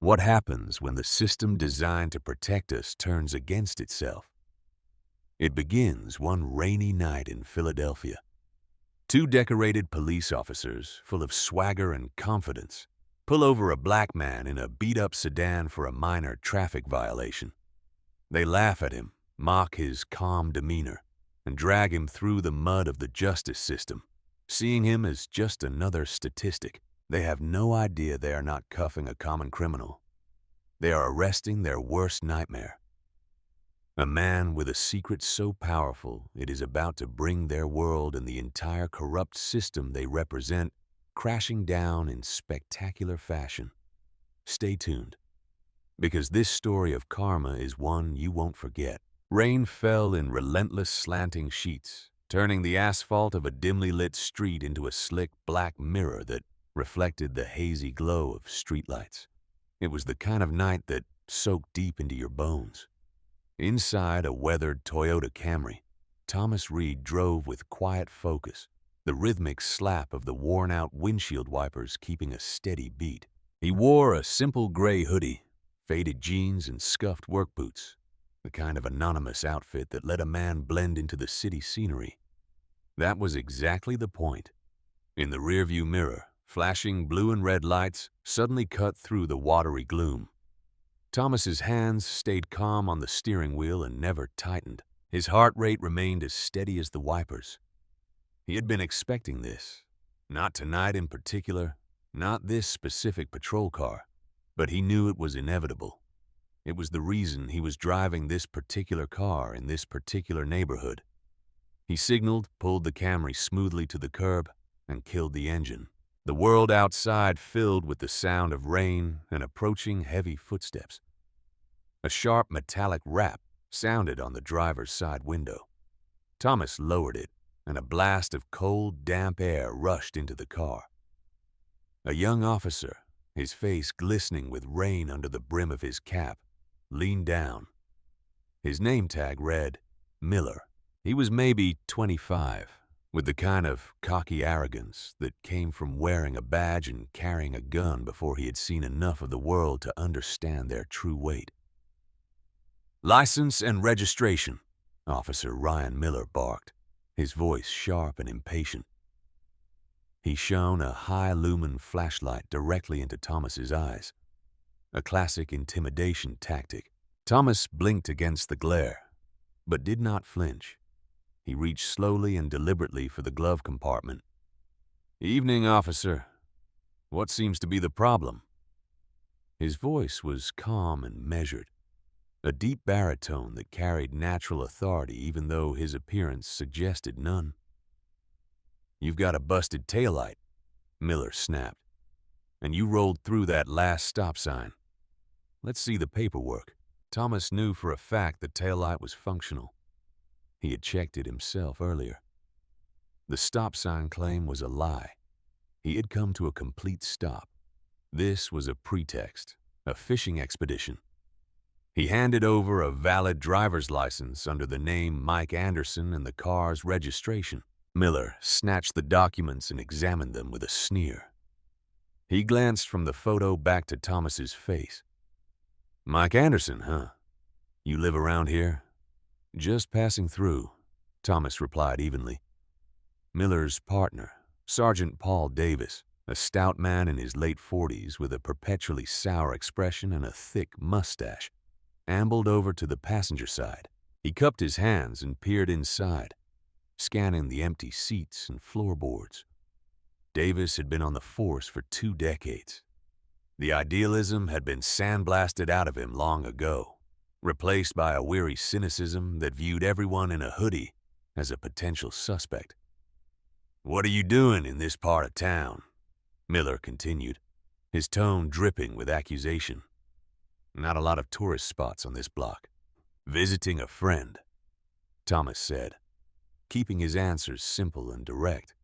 What happens when the system designed to protect us turns against itself? It begins one rainy night in Philadelphia. Two decorated police officers, full of swagger and confidence, pull over a black man in a beat-up sedan for a minor traffic violation. They laugh at him, mock his calm demeanor, and drag him through the mud of the justice system, seeing him as just another statistic. They have no idea they are not cuffing a common criminal. They are arresting their worst nightmare. A man with a secret so powerful it is about to bring their world and the entire corrupt system they represent crashing down in spectacular fashion. Stay tuned, because this story of karma is one you won't forget. Rain fell in relentless slanting sheets, turning the asphalt of a dimly lit street into a slick black mirror that reflected the hazy glow of streetlights. It was the kind of night that soaked deep into your bones. Inside a weathered Toyota Camry, Thomas Reed drove with quiet focus, the rhythmic slap of the worn-out windshield wipers keeping a steady beat. He wore a simple gray hoodie, faded jeans, and scuffed work boots, the kind of anonymous outfit that let a man blend into the city scenery. That was exactly the point. In the rearview mirror, flashing blue and red lights suddenly cut through the watery gloom. Thomas's hands stayed calm on the steering wheel and never tightened. His heart rate remained as steady as the wipers. He had been expecting this. Not tonight in particular, not this specific patrol car, but he knew it was inevitable. It was the reason he was driving this particular car in this particular neighborhood. He signaled, pulled the Camry smoothly to the curb, and killed the engine. The world outside filled with the sound of rain and approaching heavy footsteps. A sharp metallic rap sounded on the driver's side window. Thomas lowered it, and a blast of cold, damp air rushed into the car. A young officer, his face glistening with rain under the brim of his cap, leaned down. His name tag read Miller. He was maybe 25. With the kind of cocky arrogance that came from wearing a badge and carrying a gun before he had seen enough of the world to understand their true weight. "License and registration," Officer Ryan Miller barked, his voice sharp and impatient. He shone a high-lumen flashlight directly into Thomas's eyes, a classic intimidation tactic. Thomas blinked against the glare, but did not flinch. He reached slowly and deliberately for the glove compartment. "Evening, officer. What seems to be the problem?" His voice was calm and measured, a deep baritone that carried natural authority even though his appearance suggested none. "You've got a busted taillight," Miller snapped, "and you rolled through that last stop sign. Let's see the paperwork." Thomas knew for a fact the taillight was functional. He had checked it himself earlier. The stop sign claim was a lie. He had come to a complete stop. This was a pretext, a fishing expedition. He handed over a valid driver's license under the name Mike Anderson and the car's registration. Miller snatched the documents and examined them with a sneer. He glanced from the photo back to Thomas's face. "Mike Anderson, huh? You live around here?" "Just passing through," Thomas replied evenly. Miller's partner, Sergeant Paul Davis, a stout man in his late 40s with a perpetually sour expression and a thick mustache, ambled over to the passenger side. He cupped his hands and peered inside, scanning the empty seats and floorboards. Davis had been on the force for 2 decades. The idealism had been sandblasted out of him long ago, replaced by a weary cynicism that viewed everyone in a hoodie as a potential suspect. "What are you doing in this part of town?" Miller continued, his tone dripping with accusation. "Not a lot of tourist spots on this block." "Visiting a friend," Thomas said, keeping his answers simple and direct.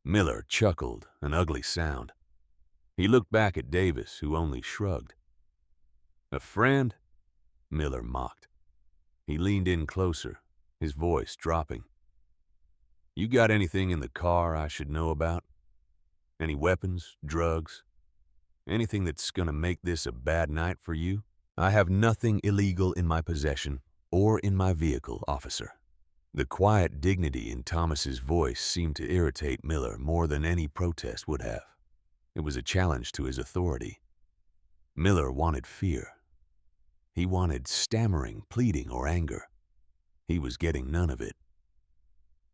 Miller chuckled, an ugly sound. He looked back at Davis, who only shrugged. "A friend?" Miller mocked. He leaned in closer, his voice dropping. "You got anything in the car I should know about? Any weapons, drugs?" Anything that's gonna make this a bad night for you? I have nothing illegal in my possession or in my vehicle, officer. The quiet dignity in Thomas's voice seemed to irritate Miller more than any protest would have. It was a challenge to his authority. Miller wanted fear. He wanted stammering, pleading, or anger. He was getting none of it.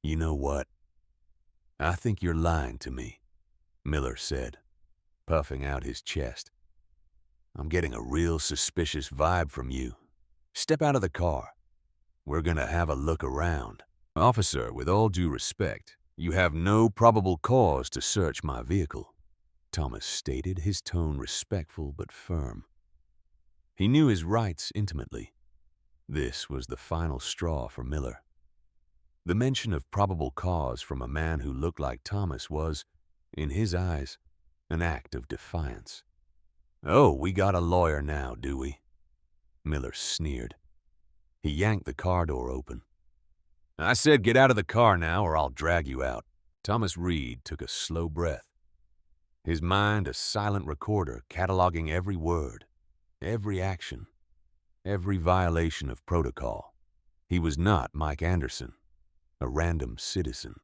You know what? I think you're lying to me, Miller said, puffing out his chest. I'm getting a real suspicious vibe from you. Step out of the car. We're gonna have a look around. Officer, with all due respect, you have no probable cause to search my vehicle, Thomas stated, his tone respectful but firm. He knew his rights intimately. This was the final straw for Miller. The mention of probable cause from a man who looked like Thomas was, in his eyes, an act of defiance. Oh, we got a lawyer now, do we? Miller sneered. He yanked the car door open. I said get out of the car now or I'll drag you out. Thomas Reed took a slow breath. His mind a silent recorder cataloging every word, every action, every violation of protocol. He was not Mike Anderson, a random citizen.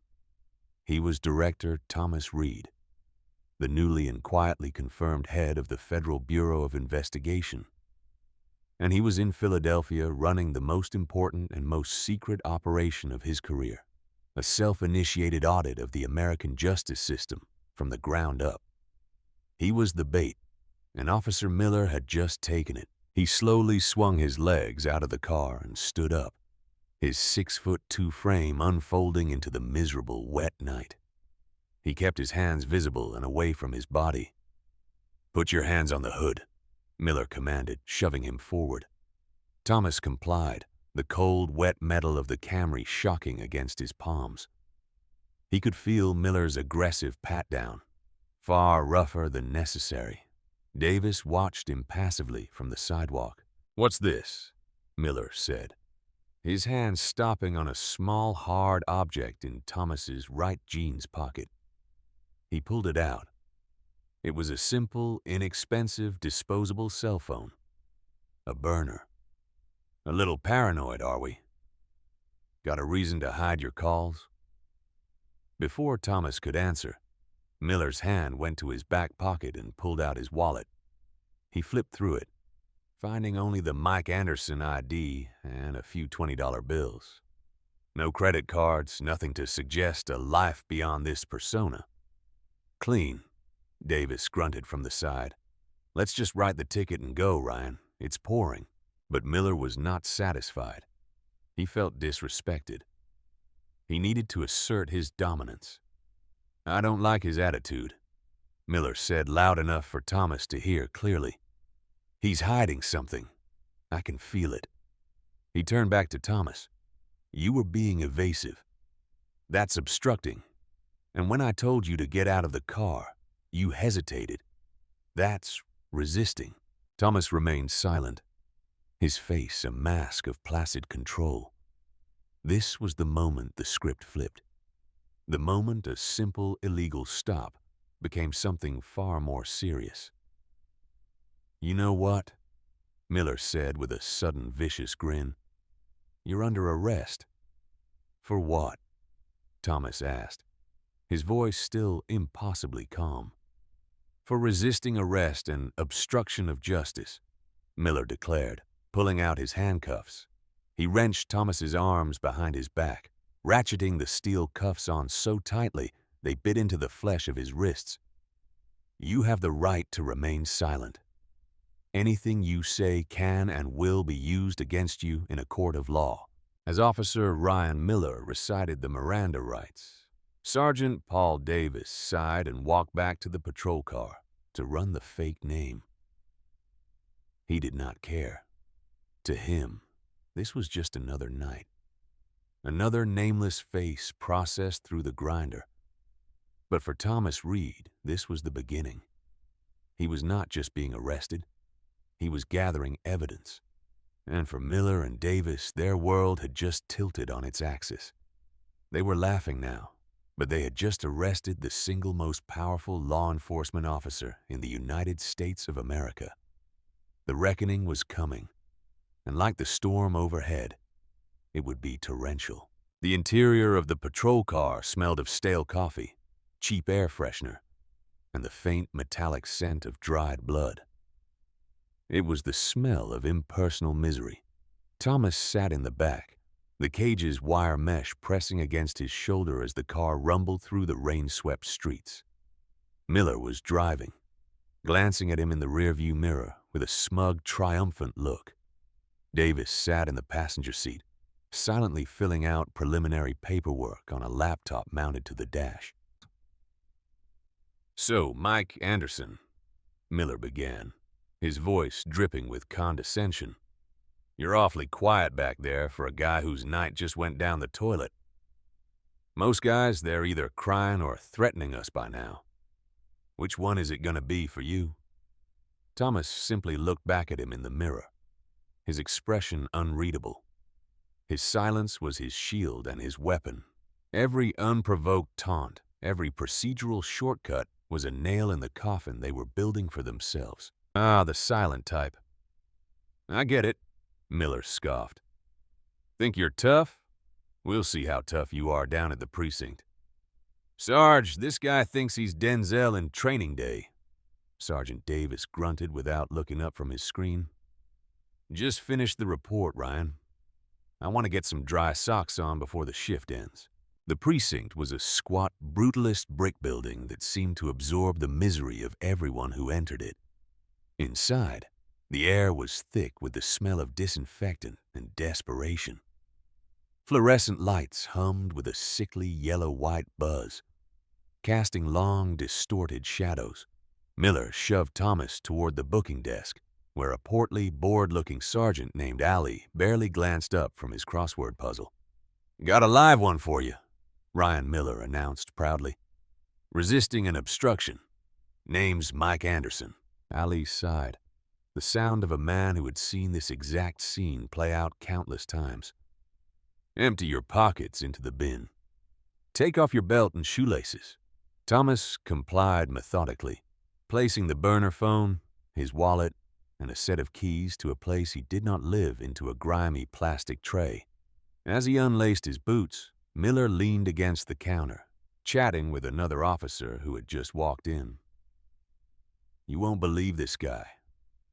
He was Director Thomas Reed, the newly and quietly confirmed head of the Federal Bureau of Investigation. And he was in Philadelphia running the most important and most secret operation of his career, a self-initiated audit of the American justice system from the ground up. He was the bait, and Officer Miller had just taken it. He slowly swung his legs out of the car and stood up, his 6'2" frame unfolding into the miserable wet night. He kept his hands visible and away from his body. Put your hands on the hood, Miller commanded, shoving him forward. Thomas complied, the cold, wet metal of the Camry shocking against his palms. He could feel Miller's aggressive pat-down, far rougher than necessary. Davis watched impassively from the sidewalk. What's this? Miller said, his hand stopping on a small, hard object in Thomas's right jeans pocket. He pulled it out. It was a simple, inexpensive, disposable cell phone. A burner. A little paranoid, are we? Got a reason to hide your calls? Before Thomas could answer, Miller's hand went to his back pocket and pulled out his wallet. He flipped through it, finding only the Mike Anderson ID and a few $20 bills. No credit cards, nothing to suggest a life beyond this persona. Clean, Davis grunted from the side. Let's just write the ticket and go, Ryan. It's pouring. But Miller was not satisfied. He felt disrespected. He needed to assert his dominance. I don't like his attitude, Miller said loud enough for Thomas to hear clearly. He's hiding something. I can feel it. He turned back to Thomas. You were being evasive. That's obstructing. And when I told you to get out of the car, you hesitated. That's resisting. Thomas remained silent, his face a mask of placid control. This was the moment the script flipped. The moment a simple, illegal stop became something far more serious. You know what? Miller said with a sudden vicious grin. You're under arrest. For what? Thomas asked, his voice still impossibly calm. For resisting arrest and obstruction of justice, Miller declared, pulling out his handcuffs. He wrenched Thomas's arms behind his back, ratcheting the steel cuffs on so tightly they bit into the flesh of his wrists. You have the right to remain silent. Anything you say can and will be used against you in a court of law. As Officer Ryan Miller recited the Miranda rights, Sergeant Paul Davis sighed and walked back to the patrol car to run the fake name. He did not care. To him, this was just another night. Another nameless face processed through the grinder. But for Thomas Reed, this was the beginning. He was not just being arrested. He was gathering evidence. And for Miller and Davis, their world had just tilted on its axis. They were laughing now, but they had just arrested the single most powerful law enforcement officer in the United States of America. The reckoning was coming, and like the storm overhead, it would be torrential. The interior of the patrol car smelled of stale coffee, cheap air freshener, and the faint metallic scent of dried blood. It was the smell of impersonal misery. Thomas sat in the back, the cage's wire mesh pressing against his shoulder as the car rumbled through the rain-swept streets. Miller was driving, glancing at him in the rearview mirror with a smug, triumphant look. Davis sat in the passenger seat, silently filling out preliminary paperwork on a laptop mounted to the dash. "So, Mike Anderson," Miller began, his voice dripping with condescension. "You're awfully quiet back there for a guy whose night just went down the toilet. Most guys, they're either crying or threatening us by now. Which one is it gonna be for you?" Thomas simply looked back at him in the mirror, his expression unreadable. His silence was his shield and his weapon. Every unprovoked taunt, every procedural shortcut was a nail in the coffin they were building for themselves. "Ah, the silent type. I get it," Miller scoffed. "Think you're tough? We'll see how tough you are down at the precinct." "Sarge, this guy thinks he's Denzel in Training Day," Sergeant Davis grunted without looking up from his screen. "Just finish the report, Ryan. I want to get some dry socks on before the shift ends." The precinct was a squat, brutalist brick building that seemed to absorb the misery of everyone who entered it. Inside, the air was thick with the smell of disinfectant and desperation. Fluorescent lights hummed with a sickly yellow-white buzz, casting long, distorted shadows. Miller shoved Thomas toward the booking desk, where a portly, bored-looking sergeant named Allie barely glanced up from his crossword puzzle. "Got a live one for you," Ryan Miller announced proudly. "Resisting an obstruction. Name's Mike Anderson." Allie sighed, the sound of a man who had seen this exact scene play out countless times. "Empty your pockets into the bin. Take off your belt and shoelaces." Thomas complied methodically, placing the burner phone, his wallet, and a set of keys to a place he did not live into a grimy plastic tray. As he unlaced his boots, Miller leaned against the counter, chatting with another officer who had just walked in. "You won't believe this guy,"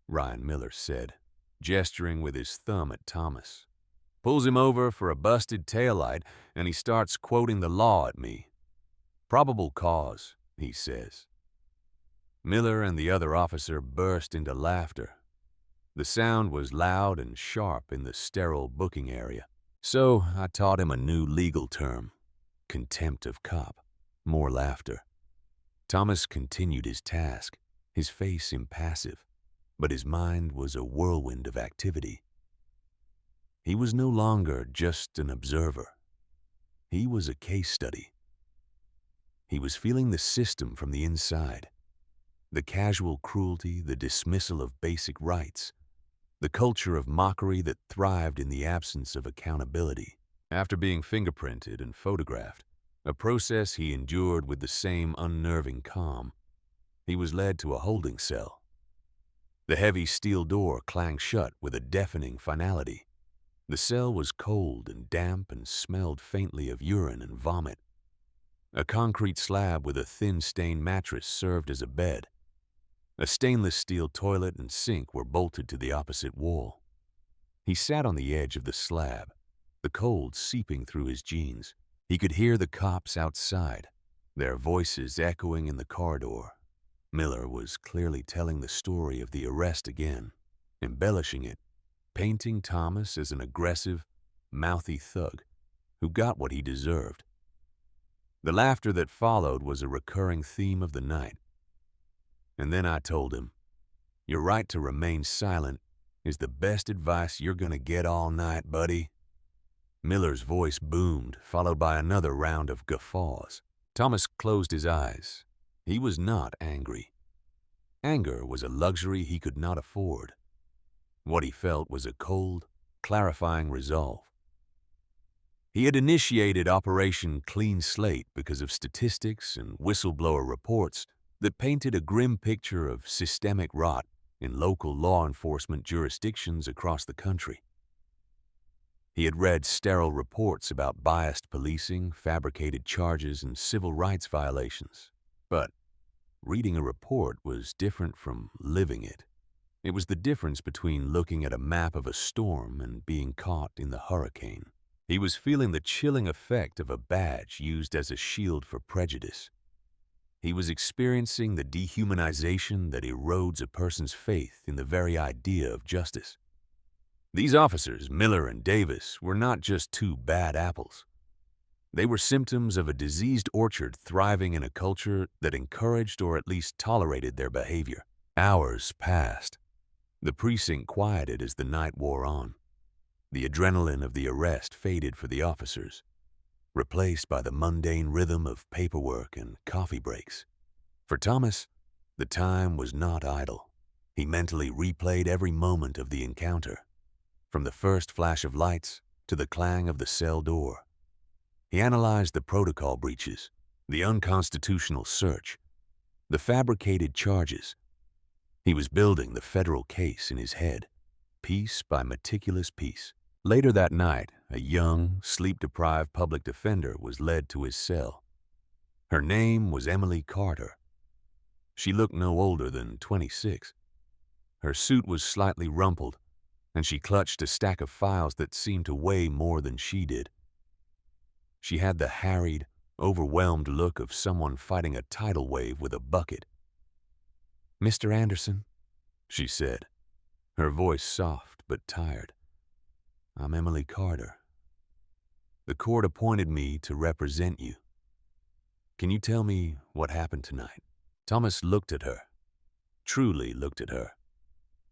Ryan Miller said, gesturing with his thumb at Thomas. "Pulls him over for a busted taillight, and he starts quoting the law at me. Probable cause, he says." Miller and the other officer burst into laughter. The sound was loud and sharp in the sterile booking area. So I taught him a new legal term, contempt of cop. More laughter. Thomas continued his task, his face impassive, but his mind was a whirlwind of activity. He was no longer just an observer. He was a case study. He was feeling the system from the inside. The casual cruelty, the dismissal of basic rights, the culture of mockery that thrived in the absence of accountability. After being fingerprinted and photographed, a process he endured with the same unnerving calm, he was led to a holding cell. The heavy steel door clanged shut with a deafening finality. The cell was cold and damp and smelled faintly of urine and vomit. A concrete slab with a thin stained mattress served as a bed. A stainless steel toilet and sink were bolted to the opposite wall. He sat on the edge of the slab, the cold seeping through his jeans. He could hear the cops outside, their voices echoing in the corridor. Miller was clearly telling the story of the arrest again, embellishing it, painting Thomas as an aggressive, mouthy thug who got what he deserved. The laughter that followed was a recurring theme of the night. And then I told him, "Your right to remain silent is the best advice you're gonna get all night, buddy." Miller's voice boomed, followed by another round of guffaws. Thomas closed his eyes. He was not angry. Anger was a luxury he could not afford. What he felt was a cold, clarifying resolve. He had initiated Operation Clean Slate because of statistics and whistleblower reports that painted a grim picture of systemic rot in local law enforcement jurisdictions across the country. He had read sterile reports about biased policing, fabricated charges, and civil rights violations. But reading a report was different from living it. It was the difference between looking at a map of a storm and being caught in the hurricane. He was feeling the chilling effect of a badge used as a shield for prejudice. He was experiencing the dehumanization that erodes a person's faith in the very idea of justice. These officers, Miller and Davis, were not just two bad apples. They were symptoms of a diseased orchard thriving in a culture that encouraged or at least tolerated their behavior. Hours passed. The precinct quieted as the night wore on. The adrenaline of the arrest faded for the officers, replaced by the mundane rhythm of paperwork and coffee breaks. For Thomas, the time was not idle. He mentally replayed every moment of the encounter, from the first flash of lights to the clang of the cell door. He analyzed the protocol breaches, the unconstitutional search, the fabricated charges. He was building the federal case in his head, piece by meticulous piece. Later that night, a young, sleep-deprived public defender was led to his cell. Her name was Emily Carter. She looked no older than 26. Her suit was slightly rumpled, and she clutched a stack of files that seemed to weigh more than she did. She had the harried, overwhelmed look of someone fighting a tidal wave with a bucket. "Mr. Anderson," she said, her voice soft but tired. "I'm Emily Carter. The court appointed me to represent you. Can you tell me what happened tonight?" Thomas looked at her, truly looked at her.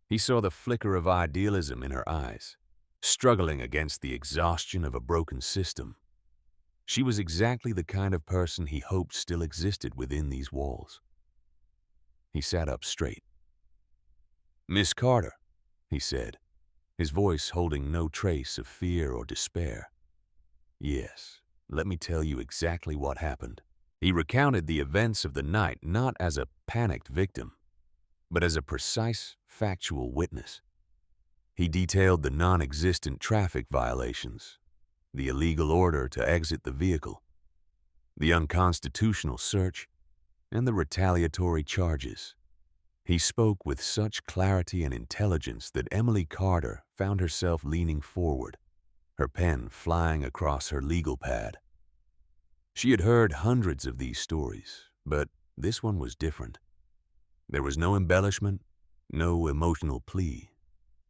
He saw the flicker of idealism in her eyes, struggling against the exhaustion of a broken system. She was exactly the kind of person he hoped still existed within these walls. He sat up straight. "Miss Carter," he said, his voice holding no trace of fear or despair. "Yes, let me tell you exactly what happened." He recounted the events of the night not as a panicked victim, but as a precise, factual witness. He detailed the non-existent traffic violations, the illegal order to exit the vehicle, the unconstitutional search, and the retaliatory charges. He spoke with such clarity and intelligence that Emily Carter found herself leaning forward, her pen flying across her legal pad. She had heard hundreds of these stories, but this one was different. There was no embellishment, no emotional plea,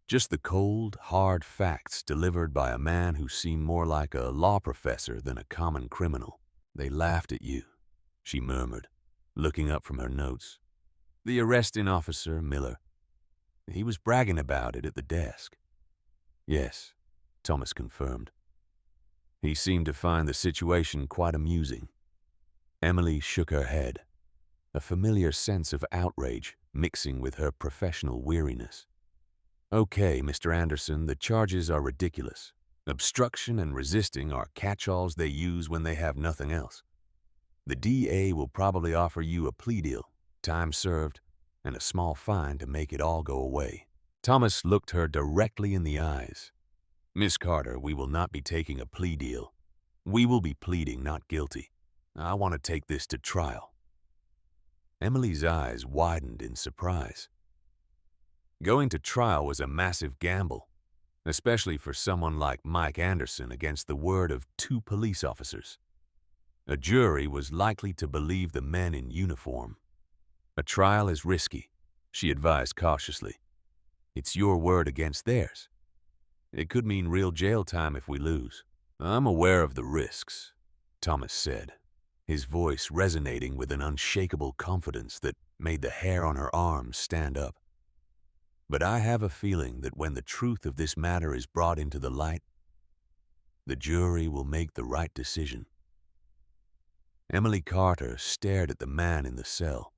just the cold, hard facts delivered by a man who seemed more like a law professor than a common criminal. "They laughed at you," she murmured, looking up from her notes. "The arresting officer, Miller. He was bragging about it at the desk." "Yes," Thomas confirmed. He seemed to find the situation quite amusing. Emily shook her head, a familiar sense of outrage mixing with her professional weariness. "Okay, Mr. Anderson, the charges are ridiculous. Obstruction and resisting are catch-alls they use when they have nothing else. The DA will probably offer you a plea deal, time served, and a small fine to make it all go away." Thomas looked her directly in the eyes. "Miss Carter, we will not be taking a plea deal. We will be pleading not guilty. I want to take this to trial." Emily's eyes widened in surprise. Going to trial was a massive gamble, especially for someone like Mike Anderson against the word of two police officers. A jury was likely to believe the men in uniform. "A trial is risky," she advised cautiously. "It's your word against theirs. It could mean real jail time if we lose." "I'm aware of the risks," Thomas said, his voice resonating with an unshakable confidence that made the hair on her arms stand up. "But I have a feeling that when the truth of this matter is brought into the light, the jury will make the right decision." Emily Carter stared at the man in the cell.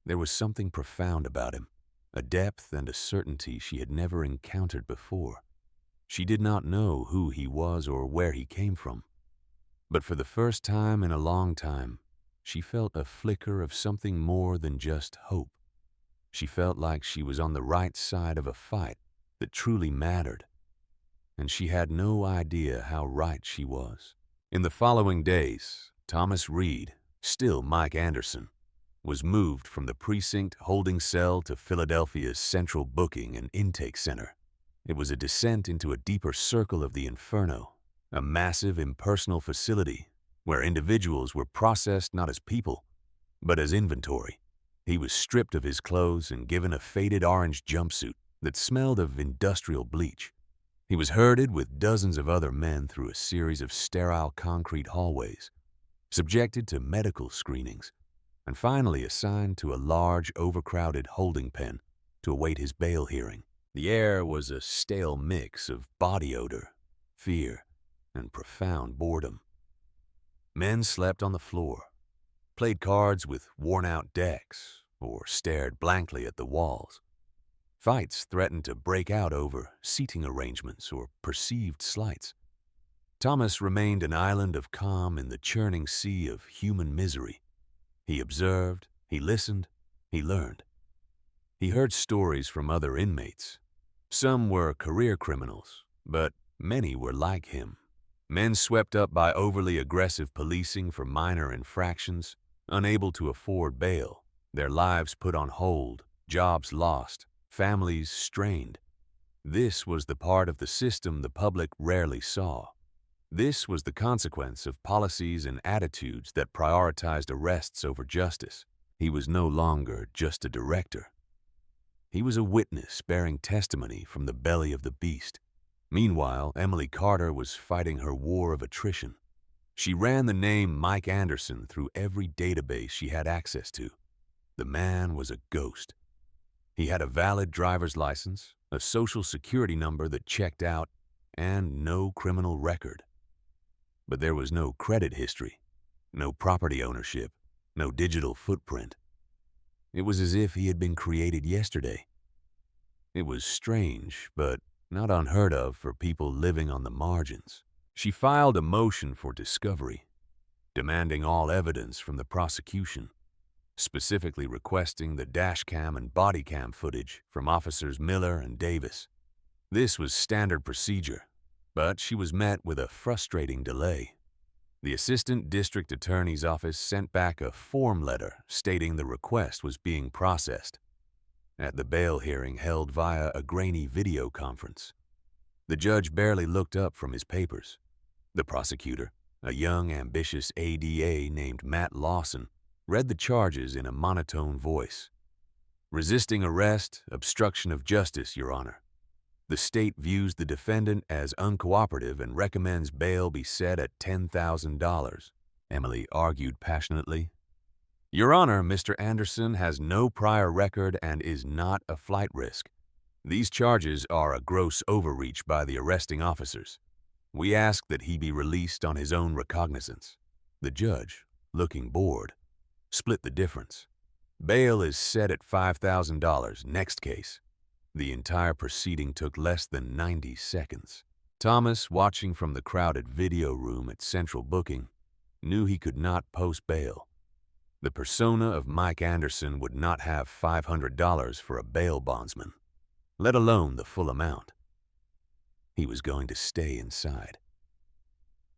There was something profound about him, a depth and a certainty she had never encountered before. She did not know who he was or where he came from, But for the first time in a long time, she felt a flicker of something more than just hope. She felt like she was on the right side of a fight that truly mattered, and she had no idea how right she was. In the following days, Thomas Reed, still Mike Anderson, was moved from the precinct holding cell to Philadelphia's central booking and intake center. It was a descent into a deeper circle of the inferno, a massive impersonal facility where individuals were processed not as people, but as inventory. He was stripped of his clothes and given a faded orange jumpsuit that smelled of industrial bleach. He was herded with dozens of other men through a series of sterile concrete hallways, subjected to medical screenings, and finally assigned to a large, overcrowded holding pen to await his bail hearing. The air was a stale mix of body odor, fear, and profound boredom. Men slept on the floor, played cards with worn-out decks, or stared blankly at the walls. Fights threatened to break out over seating arrangements or perceived slights. Thomas remained an island of calm in the churning sea of human misery. He observed, he listened, he learned. He heard stories from other inmates. Some were career criminals, but many were like him. Men swept up by overly aggressive policing for minor infractions, unable to afford bail, their lives put on hold, jobs lost, families strained. This was the part of the system the public rarely saw. This was the consequence of policies and attitudes that prioritized arrests over justice. He was no longer just a director. He was a witness bearing testimony from the belly of the beast. Meanwhile, Emily Carter was fighting her war of attrition. She ran the name Mike Anderson through every database she had access to. The man was a ghost. He had a valid driver's license, a social security number that checked out, and no criminal record. But there was no credit history, no property ownership, no digital footprint. It was as if he had been created yesterday. It was strange, but not unheard of for people living on the margins. She filed a motion for discovery, demanding all evidence from the prosecution, specifically requesting the dashcam and body cam footage from Officers Miller and Davis. This was standard procedure, but she was met with a frustrating delay. The Assistant District Attorney's Office sent back a form letter stating the request was being processed. At the bail hearing held via a grainy video conference, the judge barely looked up from his papers. The prosecutor, a young, ambitious ADA named Matt Lawson, read the charges in a monotone voice. Resisting arrest, obstruction of justice, Your Honor. The state views the defendant as uncooperative and recommends bail be set at $10,000. Emily argued passionately. Your Honor, Mr. Anderson has no prior record and is not a flight risk. These charges are a gross overreach by the arresting officers. We ask that he be released on his own recognizance. The judge, looking bored, split the difference. Bail is set at $5,000. Next case. The entire proceeding took less than 90 seconds. Thomas, watching from the crowded video room at Central Booking, knew he could not post bail. The persona of Mike Anderson would not have $500 for a bail bondsman, let alone the full amount. He was going to stay inside.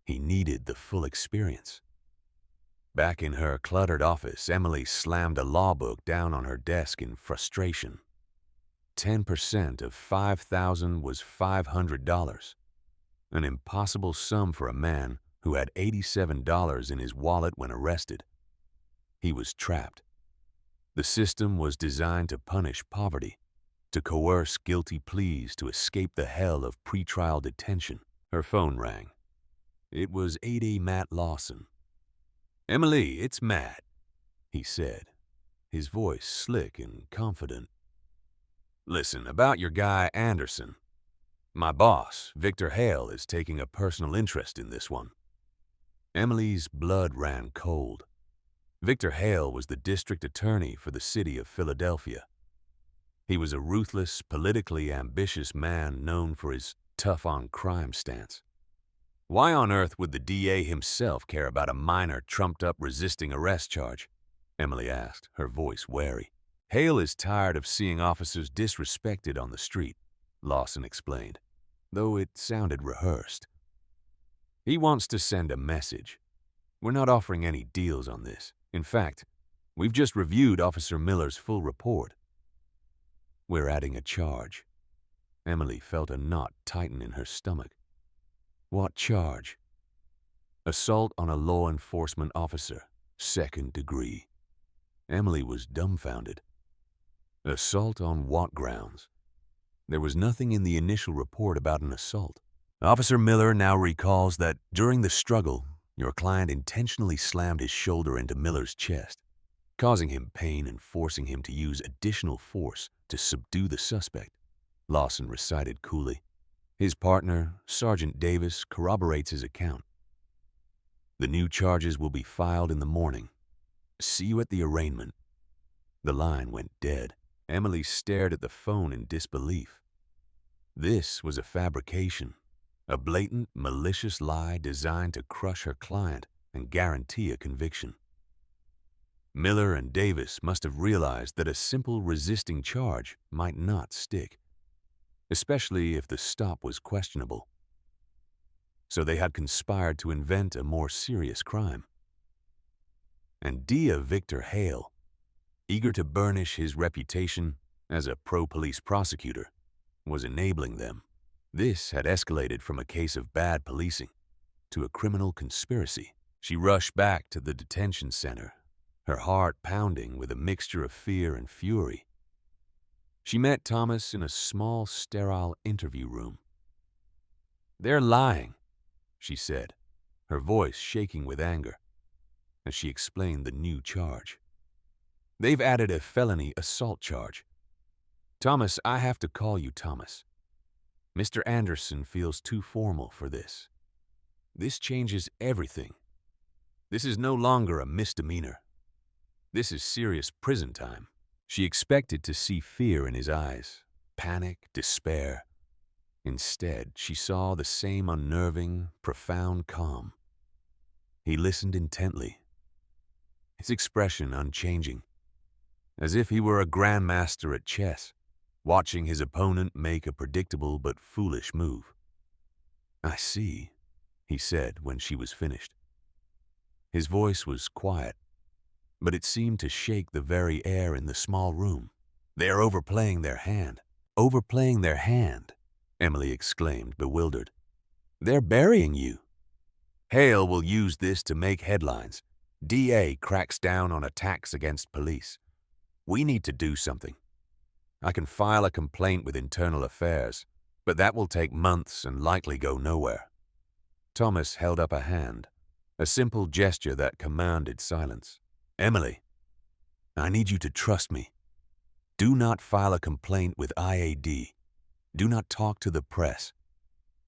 He needed the full experience. Back in her cluttered office, Emily slammed a law book down on her desk in frustration. 10% of $5,000 was $500, an impossible sum for a man who had $87 in his wallet when arrested. He was trapped. The system was designed to punish poverty, to coerce guilty pleas to escape the hell of pretrial detention. Her phone rang. It was AD Matt Lawson. Emily, it's Matt, he said, his voice slick and confident. Listen, about your guy Anderson. My boss, Victor Hale, is taking a personal interest in this one. Emily's blood ran cold. Victor Hale was the district attorney for the city of Philadelphia. He was a ruthless, politically ambitious man known for his tough-on-crime stance. Why on earth would the DA himself care about a minor trumped-up resisting arrest charge? Emily asked, her voice wary. Hale is tired of seeing officers disrespected on the street, Lawson explained, though it sounded rehearsed. He wants to send a message. We're not offering any deals on this. In fact, we've just reviewed Officer Miller's full report. We're adding a charge. Emily felt a knot tighten in her stomach. What charge? Assault on a law enforcement officer, 2nd degree. Emily was dumbfounded. Assault on what grounds? There was nothing in the initial report about an assault. Officer Miller now recalls that during the struggle, your client intentionally slammed his shoulder into Miller's chest, causing him pain and forcing him to use additional force to subdue the suspect, Lawson recited coolly. His partner, Sergeant Davis, corroborates his account. The new charges will be filed in the morning. See you at the arraignment. The line went dead. Emily stared at the phone in disbelief. This was a fabrication, a blatant, malicious lie designed to crush her client and guarantee a conviction. Miller and Davis must have realized that a simple resisting charge might not stick, especially if the stop was questionable. So they had conspired to invent a more serious crime. And Dia Victor Hale, eager to burnish his reputation as a pro-police prosecutor, was enabling them. This had escalated from a case of bad policing to a criminal conspiracy. She rushed back to the detention center, her heart pounding with a mixture of fear and fury. She met Thomas in a small, sterile interview room. "They're lying," she said, her voice shaking with anger, as she explained the new charge. "They've added a felony assault charge. Thomas, I have to call you Thomas. Mr. Anderson feels too formal for this. This changes everything. This is no longer a misdemeanor. This is serious prison time." She expected to see fear in his eyes, panic, despair. Instead, she saw the same unnerving, profound calm. He listened intently, his expression unchanging, as if he were a grandmaster at chess, watching his opponent make a predictable but foolish move. "I see," he said when she was finished. His voice was quiet, but it seemed to shake the very air in the small room. "They are overplaying their hand." "Overplaying their hand," Emily exclaimed, bewildered. "They're burying you. Hale will use this to make headlines. DA cracks down on attacks against police. We need to do something. I can file a complaint with Internal Affairs, but that will take months and likely go nowhere." Thomas held up a hand, a simple gesture that commanded silence. "Emily, I need you to trust me. Do not file a complaint with IAD. Do not talk to the press.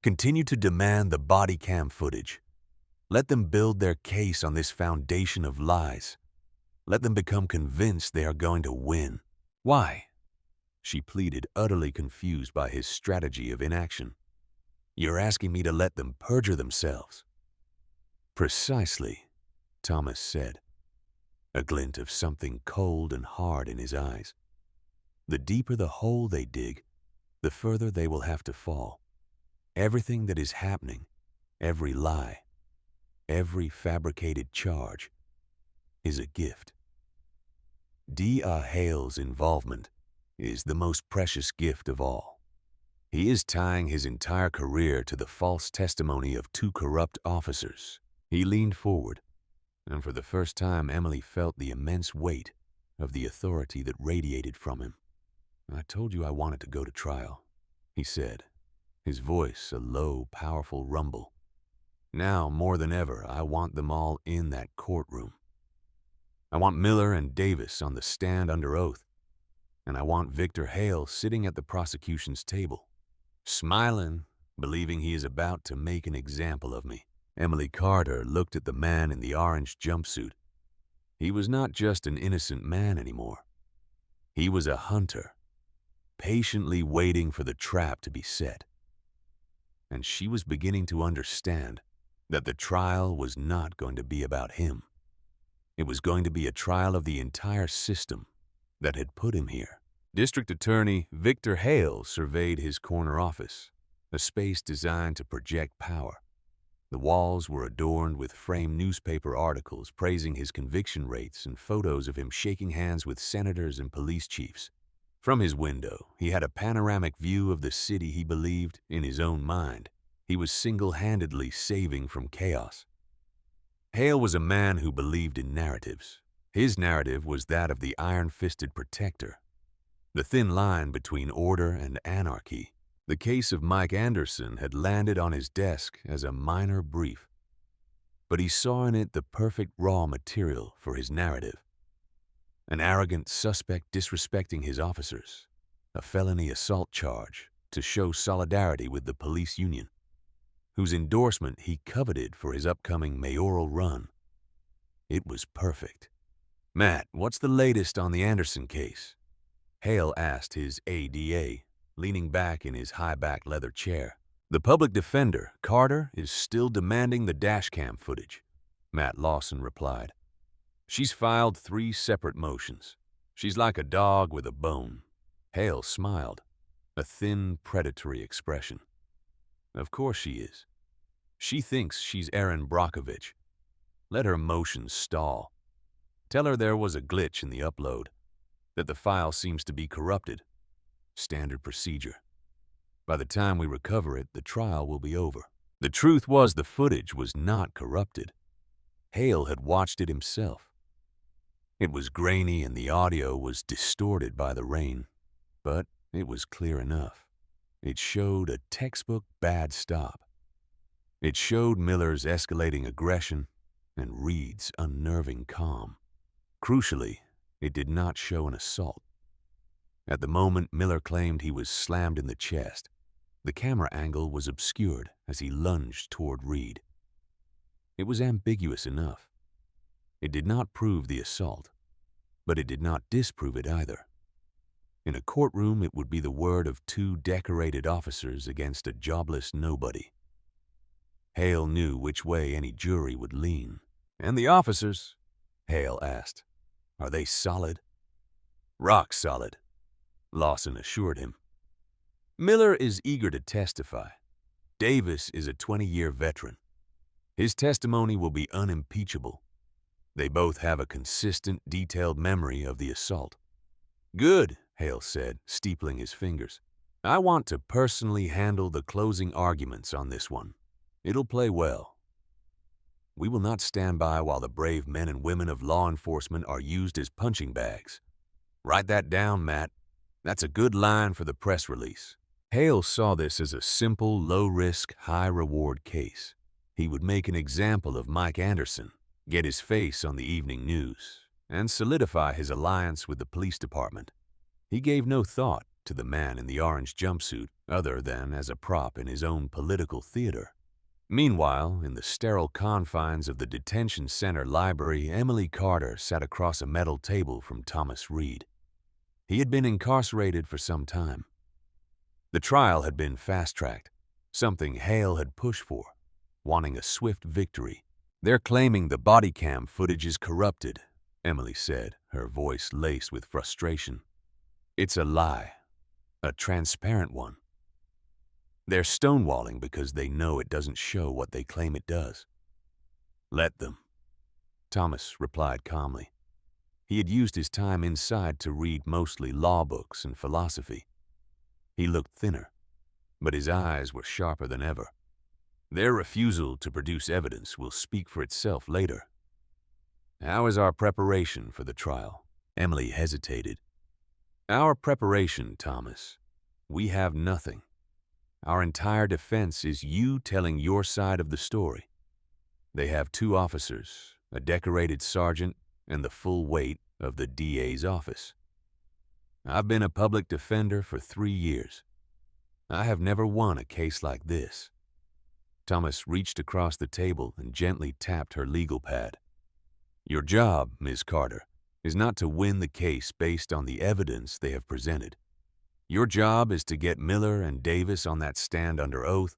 Continue to demand the body cam footage. Let them build their case on this foundation of lies. Let them become convinced they are going to win." "Why?" she pleaded, utterly confused by his strategy of inaction. "You're asking me to let them perjure themselves." "Precisely," Thomas said, a glint of something cold and hard in his eyes. "The deeper the hole they dig, the further they will have to fall. Everything that is happening, every lie, every fabricated charge, is a gift. D.A. Hale's involvement is the most precious gift of all. He is tying his entire career to the false testimony of 2 corrupt officers." He leaned forward, and for the first time Emily felt the immense weight of the authority that radiated from him. "I told you I wanted to go to trial," he said, his voice a low, powerful rumble. "Now, more than ever, I want them all in that courtroom. I want Miller and Davis on the stand under oath, and I want Victor Hale sitting at the prosecution's table, smiling, believing he is about to make an example of me." Emily Carter looked at the man in the orange jumpsuit. He was not just an innocent man anymore. He was a hunter, patiently waiting for the trap to be set. And she was beginning to understand that the trial was not going to be about him. It was going to be a trial of the entire system that had put him here. District Attorney Victor Hale surveyed his corner office, a space designed to project power. The walls were adorned with framed newspaper articles praising his conviction rates and photos of him shaking hands with senators and police chiefs. From his window, he had a panoramic view of the city he believed, in his own mind, he was single-handedly saving from chaos. Hale was a man who believed in narratives. His narrative was that of the iron-fisted protector, the thin line between order and anarchy. The case of Mike Anderson had landed on his desk as a minor brief, but he saw in it the perfect raw material for his narrative. An arrogant suspect disrespecting his officers, a felony assault charge to show solidarity with the police union, whose endorsement he coveted for his upcoming mayoral run. It was perfect. "Matt, what's the latest on the Anderson case?" Hale asked his ADA, leaning back in his high-back leather chair. "The public defender, Carter, is still demanding the dashcam footage," Matt Lawson replied. "She's filed 3 separate motions. She's like a dog with a bone." Hale smiled, a thin, predatory expression. "Of course she is. She thinks she's Erin Brockovich. Let her motions stall. Tell her there was a glitch in the upload, that the file seems to be corrupted. Standard procedure. By the time we recover it, the trial will be over." The truth was the footage was not corrupted. Hale had watched it himself. It was grainy and the audio was distorted by the rain, but it was clear enough. It showed a textbook bad stop. It showed Miller's escalating aggression and Reed's unnerving calm. Crucially, it did not show an assault. At the moment Miller claimed he was slammed in the chest, the camera angle was obscured as he lunged toward Reed. It was ambiguous enough. It did not prove the assault, but it did not disprove it either. In a courtroom, it would be the word of 2 decorated officers against a jobless nobody. Hale knew which way any jury would lean. "And the officers?" Hale asked. "Are they solid?" "Rock solid," Lawson assured him. "Miller is eager to testify. Davis is a 20-year veteran. His testimony will be unimpeachable. They both have a consistent, detailed memory of the assault." "Good," Hale said, steepling his fingers. "I want to personally handle the closing arguments on this one. It'll play well. We will not stand by while the brave men and women of law enforcement are used as punching bags. Write that down, Matt. That's a good line for the press release." Hale saw this as a simple, low-risk, high-reward case. He would make an example of Mike Anderson, get his face on the evening news, and solidify his alliance with the police department. He gave no thought to the man in the orange jumpsuit other than as a prop in his own political theater. Meanwhile, in the sterile confines of the detention center library, Emily Carter sat across a metal table from Thomas Reed. He had been incarcerated for some time. The trial had been fast-tracked, something Hale had pushed for, wanting a swift victory. "They're claiming the body cam footage is corrupted," Emily said, her voice laced with frustration. "It's a lie, a transparent one. They're stonewalling because they know it doesn't show what they claim it does." "Let them," Thomas replied calmly. He had used his time inside to read mostly law books and philosophy. He looked thinner, but his eyes were sharper than ever. "Their refusal to produce evidence will speak for itself later." "How is our preparation for the trial?" Emily hesitated. "Our preparation, Thomas. We have nothing. Our entire defense is you telling your side of the story. They have 2 officers, a decorated sergeant, and the full weight of the DA's office. I've been a public defender for 3 years. I have never won a case like this." Thomas reached across the table and gently tapped her legal pad. "Your job, Ms. Carter, is not to win the case based on the evidence they have presented. Your job is to get Miller and Davis on that stand under oath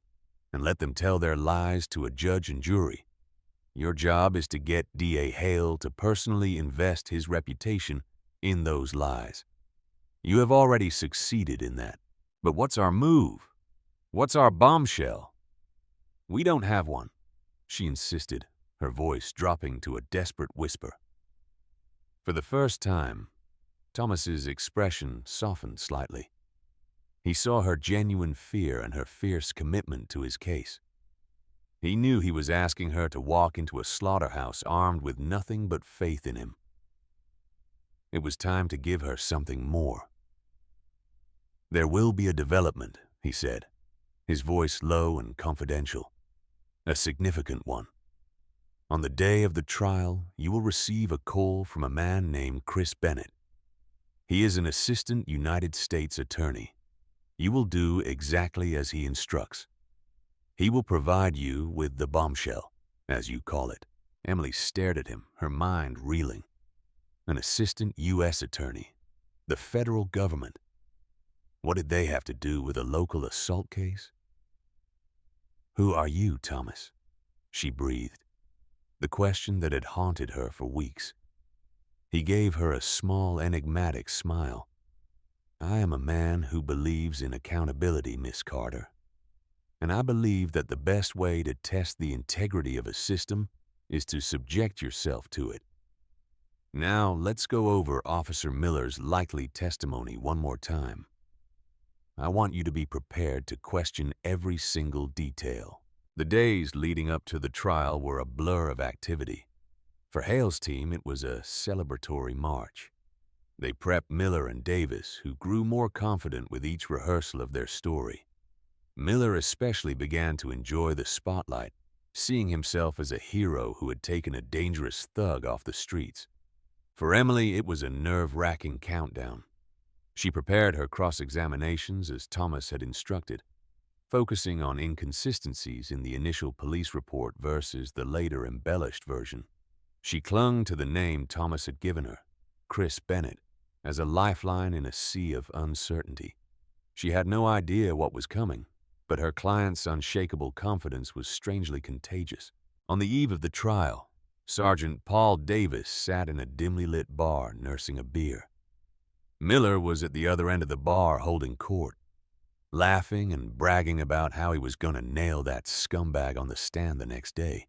and let them tell their lies to a judge and jury. Your job is to get D.A. Hale to personally invest his reputation in those lies. You have already succeeded in that. But what's our move? What's our bombshell? We don't have one, she insisted, her voice dropping to a desperate whisper. For the first time, Thomas's expression softened slightly. He saw her genuine fear and her fierce commitment to his case. He knew he was asking her to walk into a slaughterhouse armed with nothing but faith in him. It was time to give her something more. There will be a development, he said, his voice low and confidential. A significant one. On the day of the trial, you will receive a call from a man named Chris Bennett. He is an assistant United States attorney. You will do exactly as he instructs. He will provide you with the bombshell, as you call it. Emily stared at him, her mind reeling. An assistant U.S. attorney. The federal government. What did they have to do with a local assault case? Who are you, Thomas? She breathed. The question that had haunted her for weeks. He gave her a small, enigmatic smile. I am a man who believes in accountability, Miss Carter. And I believe that the best way to test the integrity of a system is to subject yourself to it. Now, let's go over Officer Miller's likely testimony one more time. I want you to be prepared to question every single detail. The days leading up to the trial were a blur of activity. For Hale's team, it was a celebratory march. They prepped Miller and Davis, who grew more confident with each rehearsal of their story. Miller especially began to enjoy the spotlight, seeing himself as a hero who had taken a dangerous thug off the streets. For Emily, it was a nerve-wracking countdown. She prepared her cross-examinations as Thomas had instructed, focusing on inconsistencies in the initial police report versus the later embellished version. She clung to the name Thomas had given her, Chris Bennett, as a lifeline in a sea of uncertainty. She had no idea what was coming, but her client's unshakable confidence was strangely contagious. On the eve of the trial, Sergeant Paul Davis sat in a dimly lit bar nursing a beer. Miller was at the other end of the bar holding court, laughing and bragging about how he was going to nail that scumbag on the stand the next day.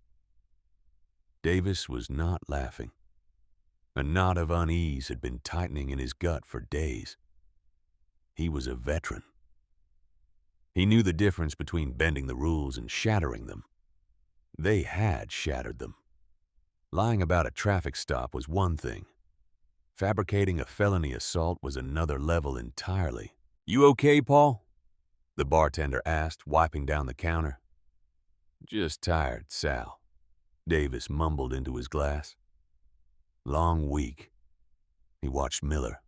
Davis was not laughing. A knot of unease had been tightening in his gut for days. He was a veteran. He knew the difference between bending the rules and shattering them. They had shattered them. Lying about a traffic stop was one thing. Fabricating a felony assault was another level entirely. You okay, Paul? The bartender asked, wiping down the counter. Just tired, Sal. Davis mumbled into his glass. Long week. He watched Miller,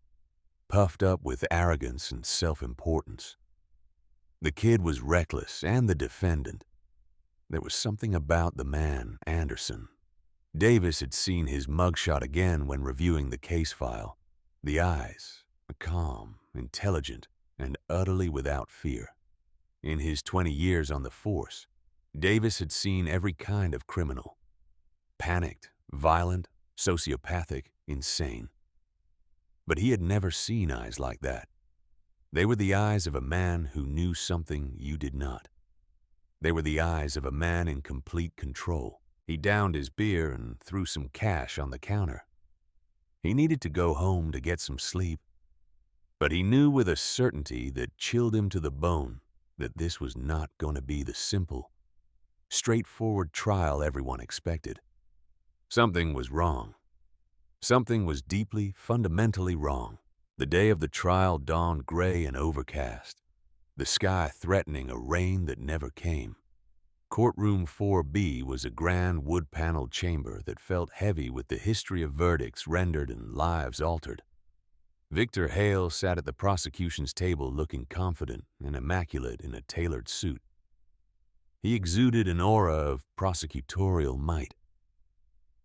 puffed up with arrogance and self-importance. The kid was reckless, and the defendant. There was something about the man, Anderson. Davis had seen his mugshot again when reviewing the case file. The eyes, calm, intelligent, and utterly without fear. In his 20 years on the force, Davis had seen every kind of criminal. Panicked, violent, sociopathic, insane. But he had never seen eyes like that. They were the eyes of a man who knew something you did not. They were the eyes of a man in complete control. He downed his beer and threw some cash on the counter. He needed to go home to get some sleep. But he knew with a certainty that chilled him to the bone that this was not going to be the simple, straightforward trial everyone expected. Something was wrong. Something was deeply, fundamentally wrong. The day of the trial dawned gray and overcast, the sky threatening a rain that never came. Courtroom 4B was a grand wood-paneled chamber that felt heavy with the history of verdicts rendered and lives altered. Victor Hale sat at the prosecution's table looking confident and immaculate in a tailored suit. He exuded an aura of prosecutorial might.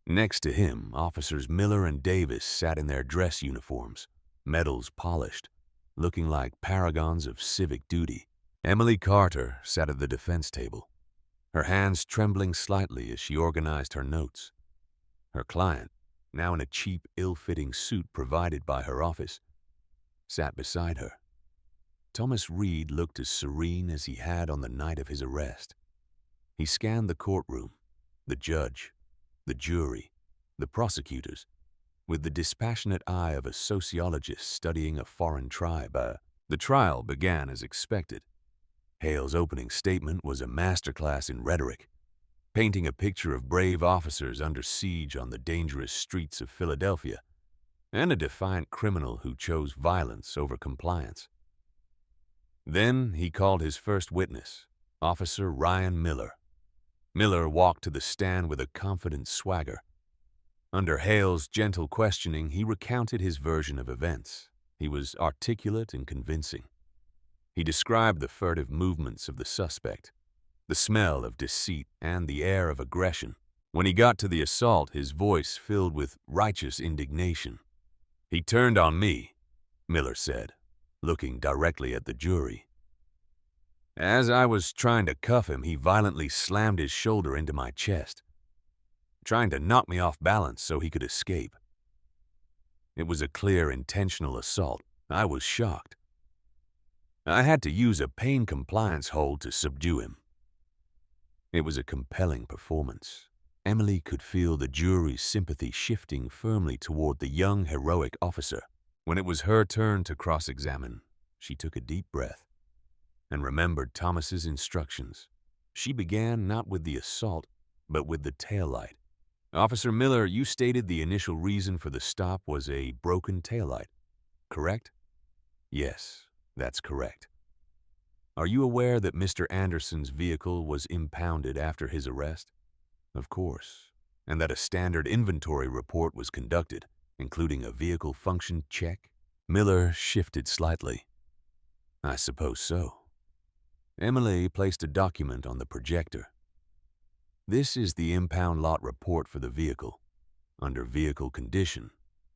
Next to him, officers Miller and Davis sat in their dress uniforms, medals polished, looking like paragons of civic duty. Emily Carter sat at the defense table, her hands trembling slightly as she organized her notes. Her client, now in a cheap, ill-fitting suit provided by her office, sat beside her. Thomas Reed looked as serene as he had on the night of his arrest. He scanned the courtroom, the judge, the jury, the prosecutors, with the dispassionate eye of a sociologist studying a foreign tribe. The trial began as expected. Hale's opening statement was a masterclass in rhetoric, painting a picture of brave officers under siege on the dangerous streets of Philadelphia and a defiant criminal who chose violence over compliance. Then he called his first witness, Officer Ryan Miller. Miller walked to the stand with a confident swagger. Under Hale's gentle questioning, he recounted his version of events. He was articulate and convincing. He described the furtive movements of the suspect, the smell of deceit, and the air of aggression. When he got to the assault, his voice filled with righteous indignation. "He turned on me," Miller said, looking directly at the jury. "As I was trying to cuff him, he violently slammed his shoulder into my chest, trying to knock me off balance so he could escape. It was a clear, intentional assault. I was shocked. I had to use a pain compliance hold to subdue him." It was a compelling performance. Emily could feel the jury's sympathy shifting firmly toward the young, heroic officer. When it was her turn to cross-examine, she took a deep breath and remembered Thomas's instructions. She began not with the assault, but with the taillight. "Officer Miller, you stated the initial reason for the stop was a broken taillight, correct?" "Yes, that's correct." "Are you aware that Mr. Anderson's vehicle was impounded after his arrest?" "Of course, and that a standard inventory report was conducted, including a vehicle function check?" Miller shifted slightly. "I suppose so." Emily placed a document on the projector. "This is the impound lot report for the vehicle. Under vehicle condition,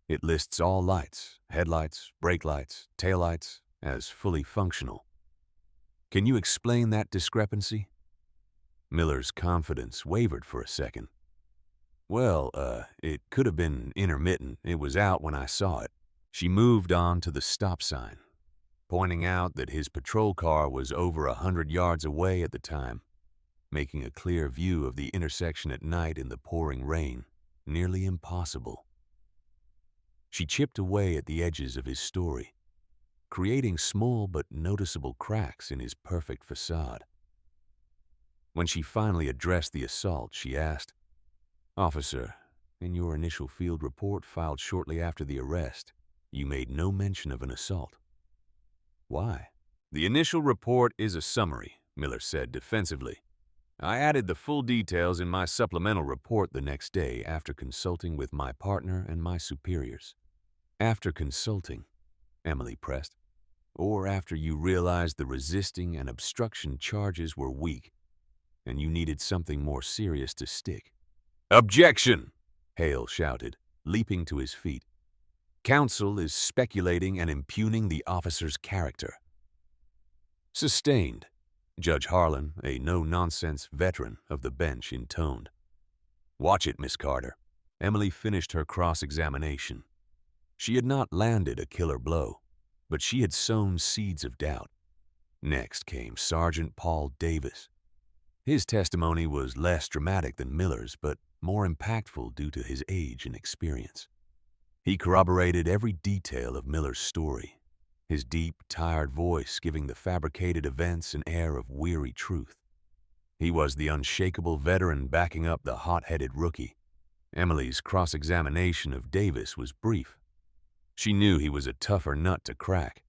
it lists all lights, headlights, brake lights, taillights, as fully functional. Can you explain that discrepancy?" Miller's confidence wavered for a second. "Well, it could have been intermittent. It was out when I saw it." She moved on to the stop sign, pointing out that his patrol car was over 100 yards away at the time, making a clear view of the intersection at night in the pouring rain nearly impossible. She chipped away at the edges of his story, creating small but noticeable cracks in his perfect facade. When she finally addressed the assault, she asked, "Officer, in your initial field report filed shortly after the arrest, you made no mention of an assault. Why?" "The initial report is a summary," Miller said defensively. "I added the full details in my supplemental report the next day after consulting with my partner and my superiors." "After consulting," Emily pressed, "or after you realized the resisting and obstruction charges were weak and you needed something more serious to stick?" "Objection!" Hale shouted, leaping to his feet. "Counsel is speculating and impugning the officer's character." "Sustained," Judge Harlan, a no-nonsense veteran of the bench, intoned. "Watch it, Miss Carter." Emily finished her cross-examination. She had not landed a killer blow, but she had sown seeds of doubt. Next came Sergeant Paul Davis. His testimony was less dramatic than Miller's, but more impactful due to his age and experience. He corroborated every detail of Miller's story, his deep, tired voice giving the fabricated events an air of weary truth. He was the unshakable veteran backing up the hot-headed rookie. Emily's cross-examination of Davis was brief. She knew he was a tougher nut to crack.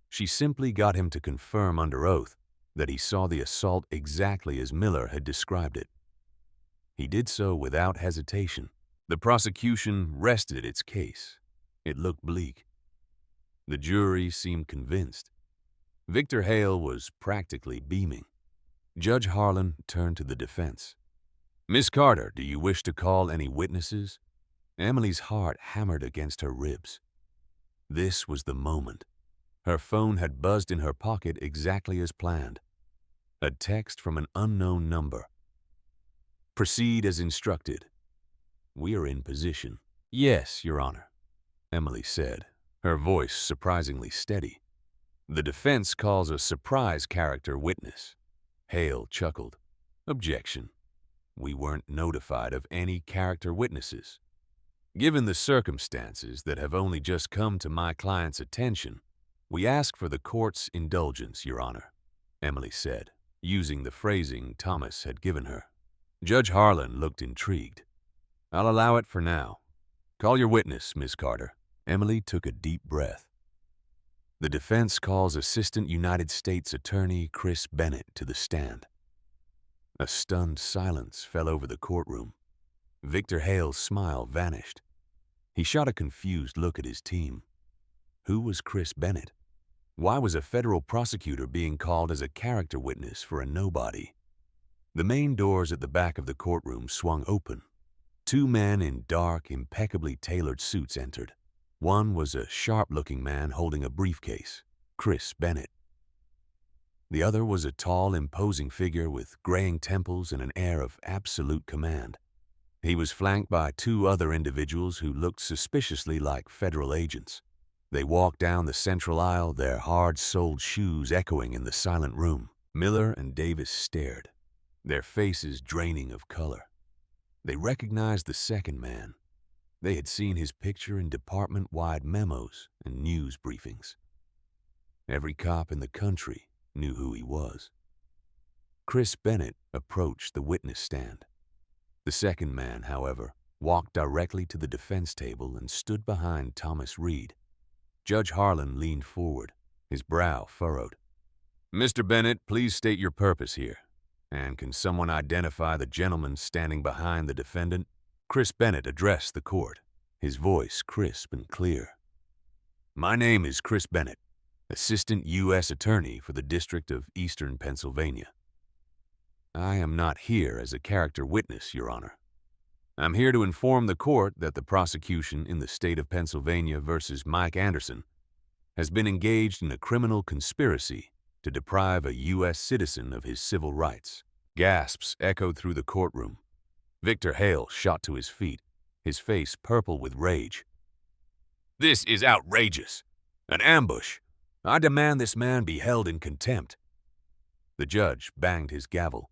She simply got him to confirm under oath that he saw the assault exactly as Miller had described it. He did so without hesitation. The prosecution rested its case. It looked bleak. The jury seemed convinced. Victor Hale was practically beaming. Judge Harlan turned to the defense. "Miss Carter, do you wish to call any witnesses?" Emily's heart hammered against her ribs. This was the moment. Her phone had buzzed in her pocket exactly as planned. A text from an unknown number. Proceed as instructed. We are in position. Yes, Your Honor, Emily said, her voice surprisingly steady. The defense calls a surprise character witness. Hale chuckled. Objection. We weren't notified of any character witnesses. Given the circumstances that have only just come to my client's attention, we ask for the court's indulgence, Your Honor, Emily said, using the phrasing Thomas had given her. Judge Harlan looked intrigued. I'll allow it for now. Call your witness, Miss Carter. Emily took a deep breath. The defense calls Assistant United States Attorney Chris Bennett to the stand. A stunned silence fell over the courtroom. Victor Hale's smile vanished. He shot a confused look at his team. Who was Chris Bennett? Why was a federal prosecutor being called as a character witness for a nobody? The main doors at the back of the courtroom swung open. Two men in dark, impeccably tailored suits entered. One was a sharp-looking man holding a briefcase, Chris Bennett. The other was a tall, imposing figure with graying temples and an air of absolute command. He was flanked by two other individuals who looked suspiciously like federal agents. They walked down the central aisle, their hard-soled shoes echoing in the silent room. Miller and Davis stared, their faces draining of color. They recognized the second man. They had seen his picture in department-wide memos and news briefings. Every cop in the country knew who he was. Chris Bennett approached the witness stand. The second man, however, walked directly to the defense table and stood behind Thomas Reed. Judge Harlan leaned forward, his brow furrowed. Mr. Bennett, please state your purpose here. And can someone identify the gentleman standing behind the defendant? Chris Bennett addressed the court, his voice crisp and clear. My name is Chris Bennett, Assistant U.S. Attorney for the District of Eastern Pennsylvania. I am not here as a character witness, Your Honor. I'm here to inform the court that the prosecution in the state of Pennsylvania versus Mike Anderson has been engaged in a criminal conspiracy to deprive a U.S. citizen of his civil rights. Gasps echoed through the courtroom. Victor Hale shot to his feet, his face purple with rage. This is outrageous. An ambush. I demand this man be held in contempt. The judge banged his gavel.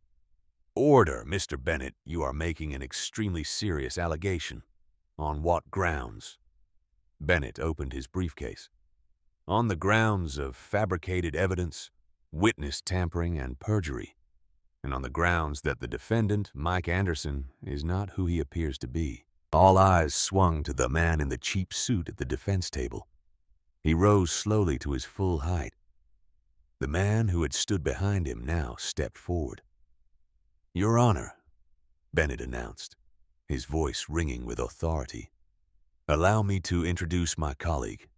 Order, Mr. Bennett, you are making an extremely serious allegation. On what grounds? Bennett opened his briefcase. On the grounds of fabricated evidence, witness tampering, and perjury, and on the grounds that the defendant, Mike Anderson, is not who he appears to be. All eyes swung to the man in the cheap suit at the defense table. He rose slowly to his full height. The man who had stood behind him now stepped forward. Your Honor, Bennett announced, his voice ringing with authority. Allow me to introduce my colleague,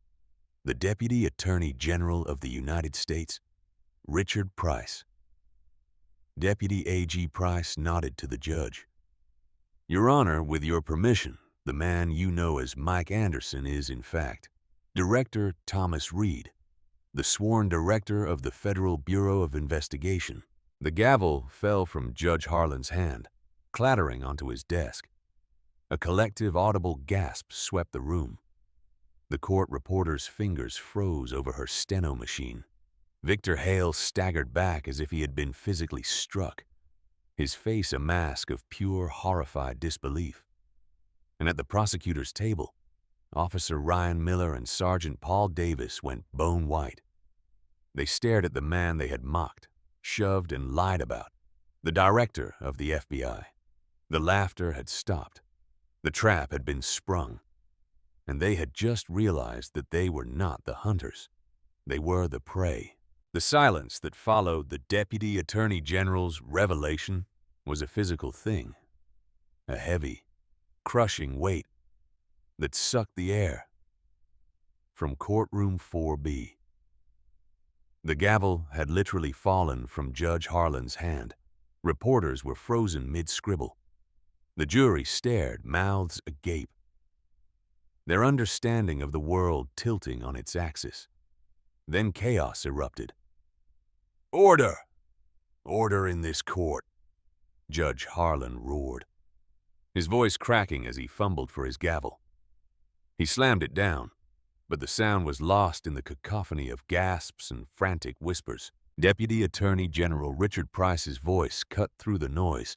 the Deputy Attorney General of the United States, Richard Price. Deputy A.G. Price nodded to the judge. Your Honor, with your permission, the man you know as Mike Anderson is, in fact, Director Thomas Reed, the sworn director of the Federal Bureau of Investigation. The gavel fell from Judge Harlan's hand, clattering onto his desk. A collective audible gasp swept the room. The court reporter's fingers froze over her steno machine. Victor Hale staggered back as if he had been physically struck, his face a mask of pure, horrified disbelief. And at the prosecutor's table, Officer Ryan Miller and Sergeant Paul Davis went bone white. They stared at the man they had mocked, shoved, and lied about, the director of the FBI. The laughter had stopped. The trap had been sprung. And they had just realized that they were not the hunters. They were the prey. The silence that followed the Deputy Attorney General's revelation was a physical thing, a heavy, crushing weight that sucked the air. From courtroom 4B. The gavel had literally fallen from Judge Harlan's hand. Reporters were frozen mid-scribble. The jury stared, mouths agape, their understanding of the world tilting on its axis. Then chaos erupted. Order! Order in this court. Judge Harlan roared, his voice cracking as he fumbled for his gavel. He slammed it down, but the sound was lost in the cacophony of gasps and frantic whispers. Deputy Attorney General Richard Price's voice cut through the noise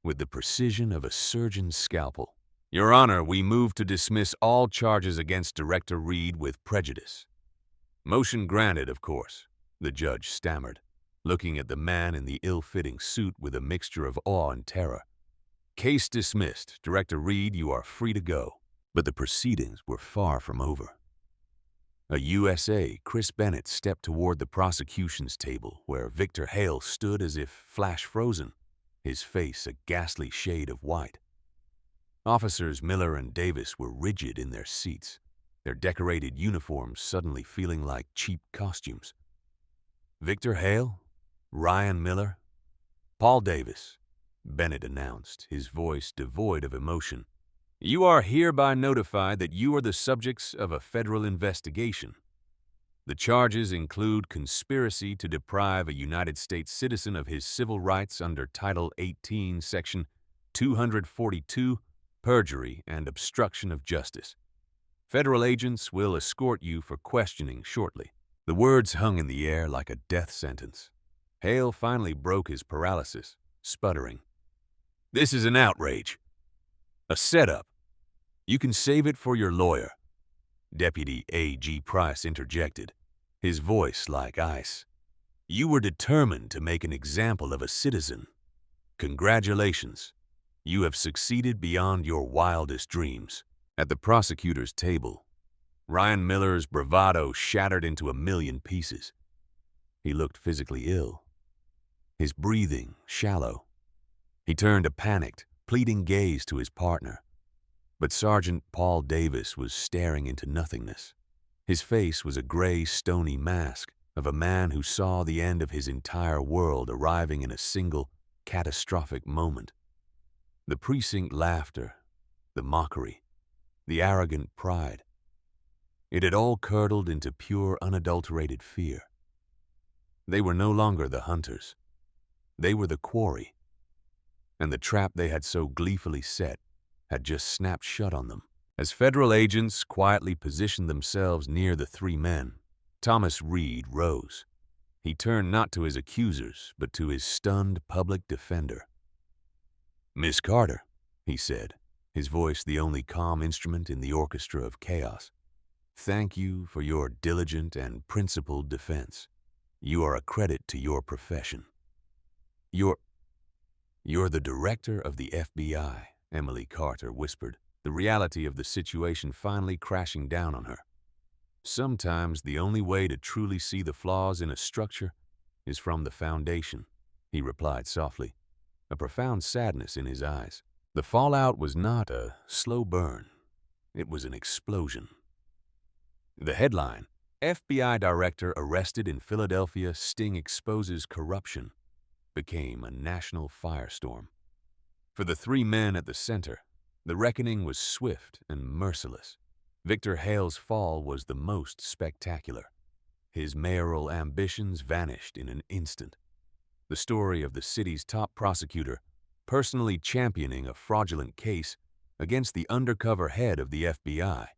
with the precision of a surgeon's scalpel. Your Honor, we move to dismiss all charges against Director Reed with prejudice. Motion granted, of course, the judge stammered, looking at the man in the ill-fitting suit with a mixture of awe and terror. Case dismissed. Director Reed, you are free to go. But the proceedings were far from over. A USA, Chris Bennett, stepped toward the prosecution's table where Victor Hale stood as if flash-frozen, his face a ghastly shade of white. Officers Miller and Davis were rigid in their seats, their decorated uniforms suddenly feeling like cheap costumes. Victor Hale? Ryan Miller? Paul Davis, Bennett announced, his voice devoid of emotion. You are hereby notified that you are the subjects of a federal investigation. The charges include conspiracy to deprive a United States citizen of his civil rights under Title 18, Section 242, perjury and obstruction of justice. Federal agents will escort you for questioning shortly. The words hung in the air like a death sentence. Hale finally broke his paralysis, sputtering. This is an outrage. A setup. You can save it for your lawyer. Deputy A.G. Price interjected, his voice like ice. You were determined to make an example of a citizen. Congratulations. You have succeeded beyond your wildest dreams. At the prosecutor's table, Ryan Miller's bravado shattered into a million pieces. He looked physically ill, his breathing shallow. He turned a panicked, pleading gaze to his partner. But Sergeant Paul Davis was staring into nothingness. His face was a gray, stony mask of a man who saw the end of his entire world arriving in a single, catastrophic moment. The precinct laughter, the mockery, the arrogant pride. It had all curdled into pure, unadulterated fear. They were no longer the hunters. They were the quarry. And the trap they had so gleefully set had just snapped shut on them. As federal agents quietly positioned themselves near the three men, Thomas Reed rose. He turned not to his accusers, but to his stunned public defender. Miss Carter, he said, his voice the only calm instrument in the orchestra of chaos. Thank you for your diligent and principled defense. You are a credit to your profession. You're the director of the FBI, Emily Carter whispered, the reality of the situation finally crashing down on her. Sometimes the only way to truly see the flaws in a structure is from the foundation, he replied softly, a profound sadness in his eyes. The fallout was not a slow burn. It was an explosion. The headline, FBI Director Arrested in Philadelphia, Sting Exposes Corruption, became a national firestorm. For the three men at the center, the reckoning was swift and merciless. Victor Hale's fall was the most spectacular. His mayoral ambitions vanished in an instant. The story of the city's top prosecutor personally championing a fraudulent case against the undercover head of the FBI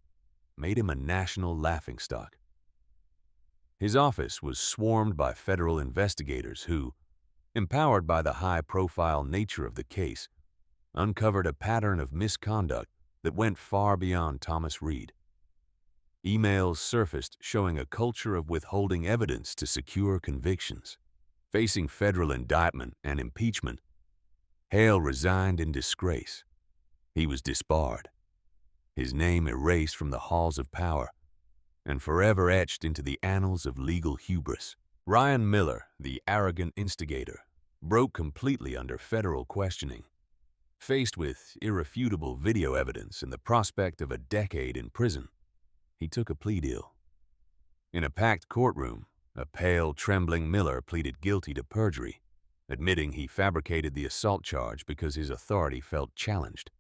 made him a national laughingstock. His office was swarmed by federal investigators who, empowered by the high-profile nature of the case, uncovered a pattern of misconduct that went far beyond Thomas Reed. Emails surfaced showing a culture of withholding evidence to secure convictions. Facing federal indictment and impeachment, Hale resigned in disgrace. He was disbarred, his name erased from the halls of power, and forever etched into the annals of legal hubris. Ryan Miller, the arrogant instigator, broke completely under federal questioning. Faced with irrefutable video evidence and the prospect of a decade in prison, he took a plea deal. In a packed courtroom, a pale, trembling Miller pleaded guilty to perjury, admitting he fabricated the assault charge because his authority felt challenged.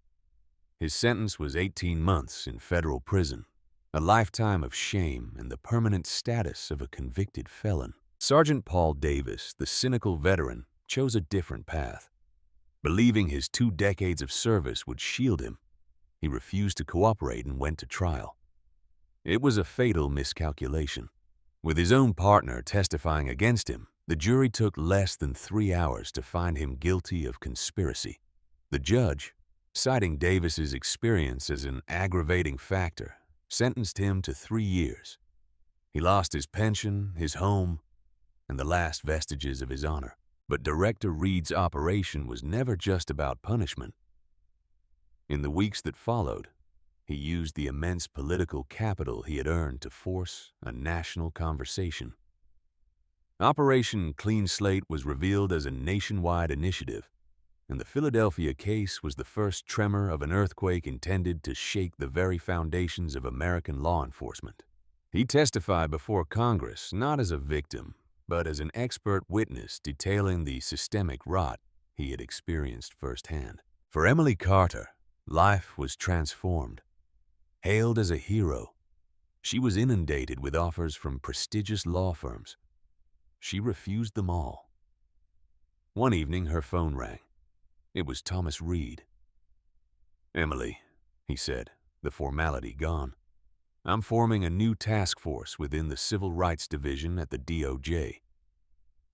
His sentence was 18 months in federal prison, a lifetime of shame and the permanent status of a convicted felon. Sergeant Paul Davis, the cynical veteran, chose a different path. Believing his 2 decades of service would shield him, he refused to cooperate and went to trial. It was a fatal miscalculation. With his own partner testifying against him, the jury took less than 3 hours to find him guilty of conspiracy. The judge, citing Davis's experience as an aggravating factor, sentenced him to 3 years. He lost his pension, his home, and the last vestiges of his honor. But Director Reed's operation was never just about punishment. In the weeks that followed, he used the immense political capital he had earned to force a national conversation. Operation Clean Slate was revealed as a nationwide initiative, and the Philadelphia case was the first tremor of an earthquake intended to shake the very foundations of American law enforcement. He testified before Congress not as a victim, but as an expert witness detailing the systemic rot he had experienced firsthand. For Emily Carter, life was transformed. Hailed as a hero, she was inundated with offers from prestigious law firms. She refused them all. One evening, her phone rang. It was Thomas Reed. "Emily," he said, the formality gone, "I'm forming a new task force within the Civil Rights Division at the DOJ.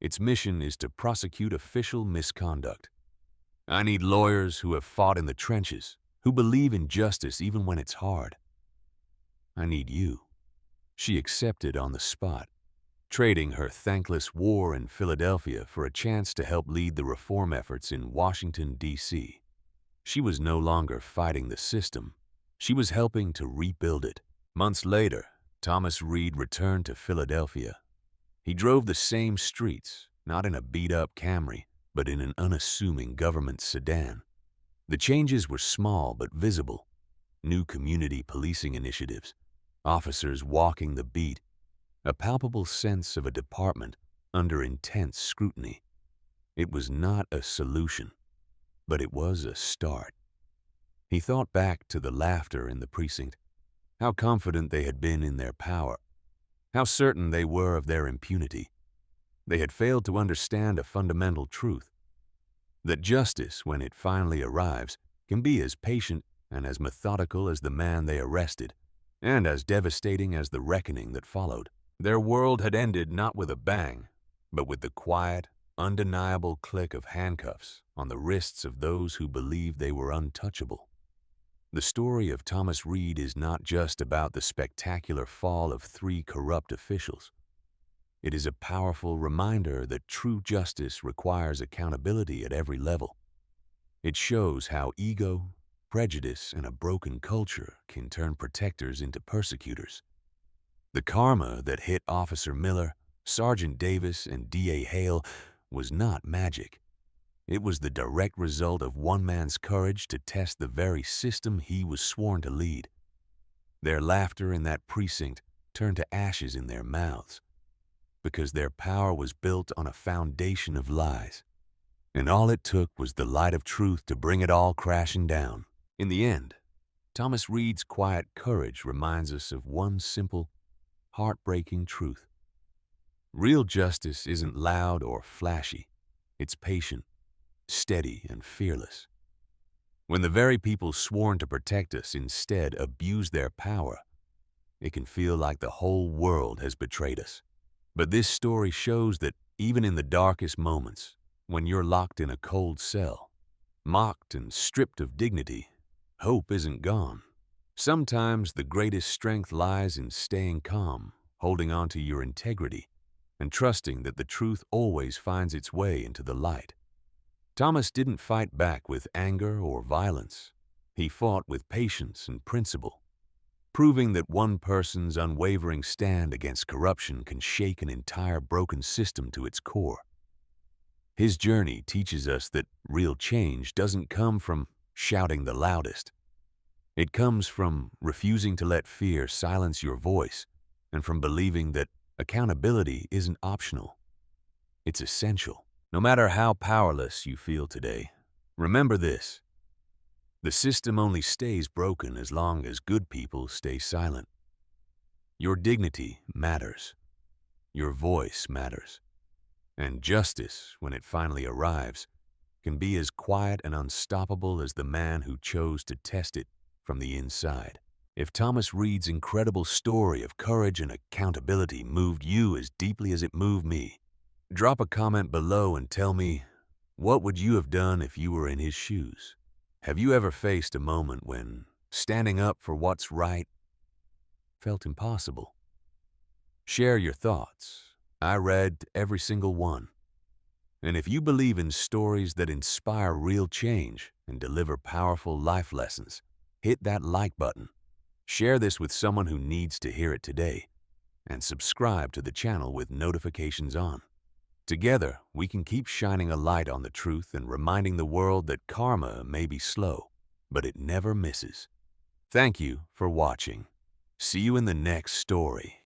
Its mission is to prosecute official misconduct. I need lawyers who have fought in the trenches, who believe in justice even when it's hard. I need you." She accepted on the spot, trading her thankless war in Philadelphia for a chance to help lead the reform efforts in Washington, D.C. She was no longer fighting the system. She was helping to rebuild it. Months later, Thomas Reed returned to Philadelphia. He drove the same streets, not in a beat-up Camry, but in an unassuming government sedan. The changes were small but visible. New community policing initiatives, officers walking the beat, a palpable sense of a department under intense scrutiny. It was not a solution, but it was a start. He thought back to the laughter in the precinct, how confident they had been in their power, how certain they were of their impunity. They had failed to understand a fundamental truth, that justice, when it finally arrives, can be as patient and as methodical as the man they arrested, and as devastating as the reckoning that followed. Their world had ended not with a bang, but with the quiet, undeniable click of handcuffs on the wrists of those who believed they were untouchable. The story of Thomas Reed is not just about the spectacular fall of 3 corrupt officials. It is a powerful reminder that true justice requires accountability at every level. It shows how ego, prejudice, and a broken culture can turn protectors into persecutors. The karma that hit Officer Miller, Sergeant Davis, and D.A. Hale was not magic. It was the direct result of one man's courage to test the very system he was sworn to lead. Their laughter in that precinct turned to ashes in their mouths, because their power was built on a foundation of lies. And all it took was the light of truth to bring it all crashing down. In the end, Thomas Reed's quiet courage reminds us of one simple, heartbreaking truth. Real justice isn't loud or flashy. It's patient, steady, and fearless. When the very people sworn to protect us instead abuse their power, it can feel like the whole world has betrayed us. But this story shows that even in the darkest moments, when you're locked in a cold cell, mocked and stripped of dignity, hope isn't gone. Sometimes the greatest strength lies in staying calm, holding on to your integrity, and trusting that the truth always finds its way into the light. Thomas didn't fight back with anger or violence. He fought with patience and principle, proving that one person's unwavering stand against corruption can shake an entire broken system to its core. His journey teaches us that real change doesn't come from shouting the loudest. It comes from refusing to let fear silence your voice, and from believing that accountability isn't optional. It's essential. No matter how powerless you feel today, remember this: the system only stays broken as long as good people stay silent. Your dignity matters. Your voice matters. And justice, when it finally arrives, can be as quiet and unstoppable as the man who chose to test it from the inside. If Thomas Reed's incredible story of courage and accountability moved you as deeply as it moved me, drop a comment below and tell me, what would you have done if you were in his shoes? Have you ever faced a moment when standing up for what's right felt impossible? Share your thoughts. I read every single one. And if you believe in stories that inspire real change and deliver powerful life lessons, hit that like button. Share this with someone who needs to hear it today, and subscribe to the channel with notifications on. Together, we can keep shining a light on the truth and reminding the world that karma may be slow, but it never misses. Thank you for watching. See you in the next story.